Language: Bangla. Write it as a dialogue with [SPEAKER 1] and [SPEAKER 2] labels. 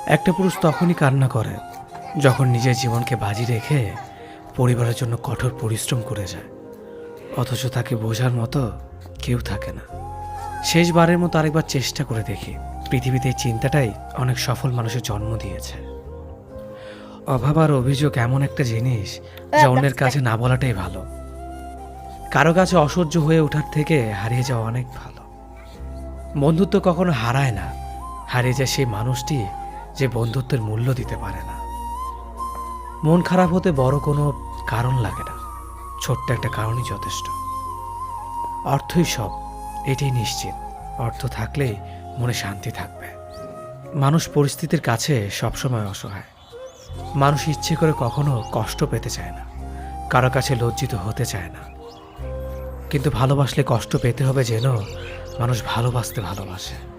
[SPEAKER 1] একটা পুরুষ তখনই কান্না করে যখন নিজের জীবনকে বাজি রেখে পরিবারের জন্য কঠোর পরিশ্রম করে যায়, অথচ তাকে বোঝার মতো কেউ থাকে না। শেষবারের মতো আরেকবার চেষ্টা করে দেখি। পৃথিবীতে এই চিন্তাটাই অনেক সফল মানুষের জন্ম দিয়েছে। অভাব আর অভিযোগ এমন একটা জিনিস যা অন্যের কাছে না বলাটাই ভালো। কারো কাছে অসহ্য হয়ে ওঠার থেকে হারিয়ে যাওয়া অনেক ভালো। বন্ধুত্ব কখনো হারায় না, হারিয়ে যায় সেই মানুষটি যে বন্ধুত্বের মূল্য দিতে পারে না। মন খারাপ হতে বড় কোনো কারণ লাগে না, ছোট্ট একটা কারণই যথেষ্ট। অর্থই সব, এটাই নিশ্চিত। অর্থ থাকলেই মনে শান্তি থাকবে। মানুষ পরিস্থিতির কাছে সবসময় অসহায়। মানুষ ইচ্ছে করে কখনো কষ্ট পেতে চায় না, কারো কাছে লজ্জিত হতে চায় না। কিন্তু ভালোবাসলে কষ্ট পেতে হবে যেন মানুষ ভালোবাসতে ভালোবাসে।